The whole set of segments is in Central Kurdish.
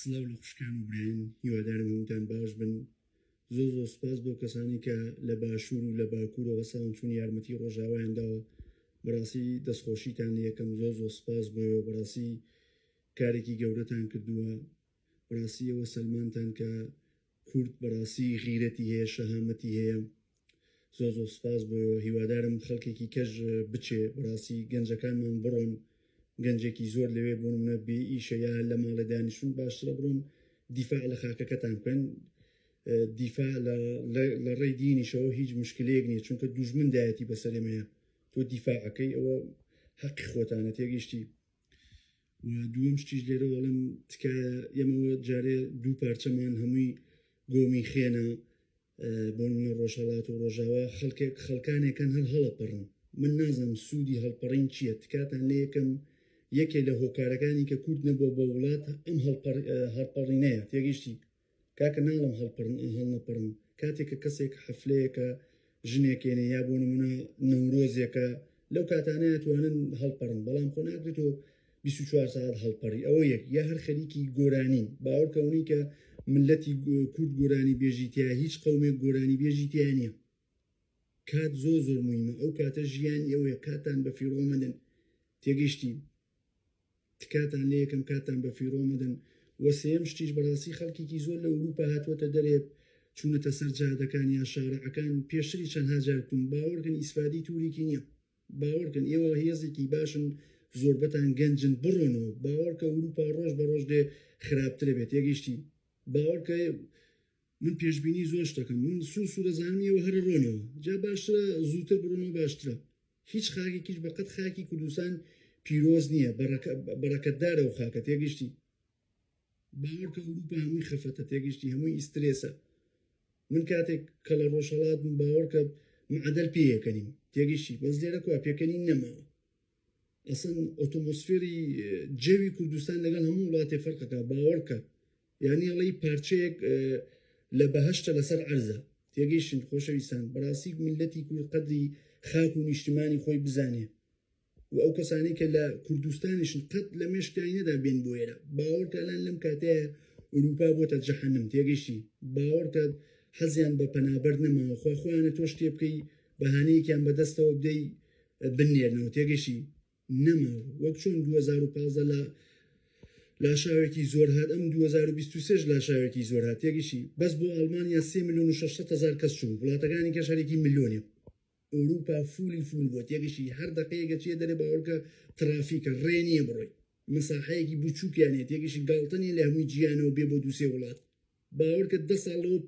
سڵاو لە خوشکان و برین هیوادارم هەمووتان باش بن. زۆر سوپاس بۆ کەسانی کە لە باشوور و لە باکوورەوە ساڵن چوون یارمەتی ڕۆژاوایانداوە. بەڕاستی دەستخۆشیتان یەکەم زۆر سوپاس بۆیەوە. بەڕاستی کارێکی گەورەتان کردووە. بەڕاستی ئەوە سەلمانتان کە کورد بەڕاستی غیرەتی هەیە، شەهامەتی هەیە. زۆر سوپاس بۆیەوە. هیوادارم خەڵکێکی کەژ بچێ. بەڕاستی گەنجەکانمان بڕۆن، گەنجێکی زۆر لەوێ بوون منە بێ ئیشە یا لە ماڵە دانیشتون باشترە بڕۆن دیفاع لە خاکەکەتان بکەن. دیفاع لە ڕێی دینیشەوە هیچ مشکلەیەک نییە، چونکە دوژمن دایەتی بەسەرێمەیە تۆ دیفاعەکەی، ئەوە حەقی خۆتانە تێگەیشتی. و دووەم شتیش لێرە وەڵم تکایە ئێمەوە جارێ دوو پارچەمان هەمووی گۆمی خێنە بۆ منە ڕۆژهەڵات و ڕۆژاوا خەڵکانێکن هەڵەپەڕن. من نازانم سوودی هەڵپەڕین چییە. تکاتان لێ یەکەم یەکێ لە هۆکارەکانی کە کورد نەبووە بە وڵات ئەم هەڵپەڕینەیە تێگەیشتی. کاکە ناڵم هەڵنەپەڕن. کاتێک کە کەسێک حەفلەیەکە ژنێکێنێ یا بۆ نمونە نەورۆزێکە لەو کاتانەیە توانن هەڵپەڕن، بەڵام خۆ ناگرێتەوە 24 ساعت هەڵپەڕی. ئەوە یەک یا هەر خەریکی گۆرانی باوەڕکەونی کە ملەتی کورد گۆرانی بێژیتیە، هیچ قەومێک گۆرانی بێژیتیە نییە. کات زۆر مویمە. ئەو کاتە ژیان ئەوەیە کاتان بە فیڕۆ مەدەن تێگەیشتی. تکاتان لێ یەکەم کاتان بە فیڕۆ مەدەن. وەسێم شتیش بەڕاستی خەڵکێکی زۆر لە ئەوروپا هاتووەتە دەرێ چوونەتە سەر جادەکان یا شارەعەکان پێشتری چەند هاجارتون باوەڕکن ئیسفادی تووریکی نییە. باوەڕکن ئێوە هێزێکی باشن، زۆربەتان گەنجن، بڕۆنەوە. باوەڕکە ئەوروپا ڕۆژ بە ڕۆژ دێ خراپترە بێت تێگەیشتی. باوەڕکە من پێشبینی زۆر شتەکەم. من سوور دەزانمیەوە هەر ڕۆنەوە جا باشترە زووتر بڕۆنەوە باشترە. هیچ خاکێکیش بەقەت خاکی کوردستان پیرۆز نییە، بەڕەکەتدارە و خاکە تێگەیشتی. باوەڕکە ئەوروپا هەمووی خەفەتە تێگەیشتی، هەمووی ئیسترێسە. من کاتێک کە لە ڕۆژهەڵات من باوەڕکە معدەل پێیەکەنیم تێگەیشتی، بەس لێرە کووا پێکەنی نەماوە. ئەسن ئۆتۆمۆسفێری جەوی کوردستان لەگەڵ هەموو وڵاتێ فەرقەکە. باوەڕکە یعنی ئەڵەی پارچەیەک لە بەهەشتە لەسەر عەرزە تێگەیشتن. خۆشەویستان بەڕاستی میلەتی کورد قەدری خاک و نیشتیمانی خۆی بزانێ و ئەو کەسانی کە لە کوردستانیشن قەت لە مێشکایی نەدا بێن بۆ ئێرە. باوەڕکە لەن لەم کاتەیە ئوروپا بۆتە جەحەنەم تێگەیشتی. باوەڕکە حەزیان بە پەنابەر نەماوە. خواخۆیانە تۆ شتێ بکەی بەهانەیەکیان بەدەستەوە بدەی بنێرنەوە تێگەیشتی. نەماوە. وەک چۆن 2015 لاشاوێکی زۆر هات، ئەم 2023 لاشاوێکی زۆر هات تێگەیشتی. بەس بۆ ئەڵمانیا 3,600,000 کەس چوون، وڵاتەکانی کە شارێکی ملیۆنێ. ئەوروپا فولی فول بووە تێگەیشتی. هەر دەقەیەکە چێ دەرێ باوەڕکە ترافیکە ڕێ نییە بڕۆی. مەساحەیەکی بچووکیانێت تێگەیشتی. گاڵتەنی لە هەمووی جیانەوە بێ بۆ دووسێ وڵات. باوەڕکە 10 ساڵەوە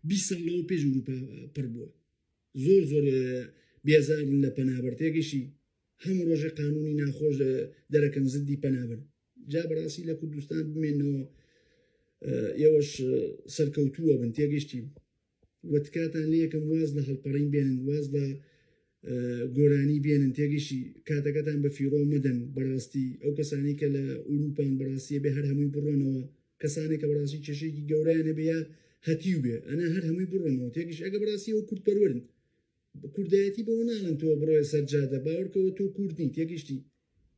20 ساڵەوە پێش ئەوروپا پڕ بووە. زۆر بێزارن لە پەنابەر تێگەیشتی. هەموو ڕۆژێ قانونی ناخۆش دەرەکەن زدی پەنابەر. جا بەڕاستی لە کوردستان بمێنەوە ئێوەش سەرکەوتووە بن تێگەیشتی. وەتکاتان لێ یەکەم واز لە هەڵپەڕین بێنن، واز لە گۆرانی بێنن تێگەیشتی. کاتەکەتان بە فیڕۆ مەدەن. بەڕاستی ئەو کەسانی کە لە ئوروپان بەڕاستیە بێ هەر هەمووی بڕۆنەوە. کەسانێک کە بەڕاستی کێشەیەکی گەورەیانە بێ یا هەتیو بێ ئەنا هەر هەمووی بڕۆنەوە تێگەیشتی. ئەگە بەڕاستی ئەو کورد پەروەرن کوردایەتی بەوە ناڵن تۆ بڕۆیە سەر جادە. باوەڕکەوە تۆ کوردنی تێگەیشتی.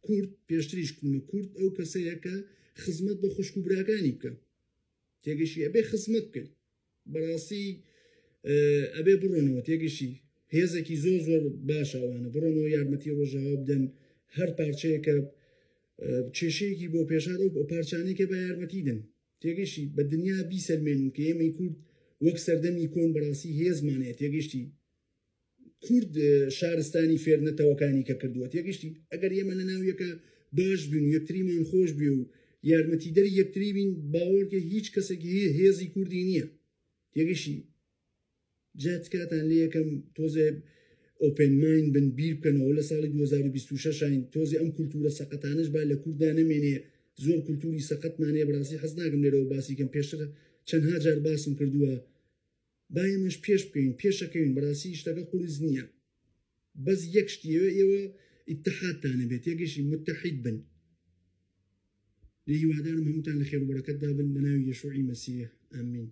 کورد پێشتریش کومە کورد ئەو کەسەیە کە خزمەت بە خوشک و براکانی بکە تێگەیشتی. ئەبێ خزمەت بکەن. بەڕاستی ئەبێ بڕۆنەوە تێگەیشتی. هێزێکی زۆر باشەوانە بڕۆنەوە یارمەتی ڕۆژاوا بدەن. هەر پارچەیەکە کێشەیەکی بۆ پێشات ئەو پارچانێکە بە یارمەتی دن تێگەیشتی. بە دنیا بیسەلمێنن کە ئێمەی کورد وەک سەردەمی کۆن بەڕاستی هێزمانەیە تێگەیشتی. کورد شارستانی فێرنەتەوەکانی کە کردووە تێگەیشتی. ئەگەر ئێمە لە ناویەکە باش بین و یەکتریمان خۆش بێ و یارمەتی دەری یەکتری بین، باوەڕکە هیچ کەسێکی هێزی کوردی نییە تێگەیشتی. جات کاتان لێ یەکەم تۆزێ ئۆپن ماین بن بیر بکەنەوە لە ساڵی 2026 تۆزێ ئەم کولتورە سەقەتانش با لە کووردا نەمێنێ. زۆر کولتوری سەقەتمانەیە بەڕاستی حەز ناکەم لێرەوە باسیکەم. پێشتر چەندها جار باسم کردووە. با ئێمەش پێش بکەین پێشەکەوین. بەڕاستی شتەکە قورس نییە. بەس یەک شتیەوە ئێوە ئیتحادتانە بێت تێگەیشتی. متحید بن. لە هیوادارم هەمووتان لە خێر و بەرەکەتدا بن لە ناوی یەشوعی مەسیح. ئامین.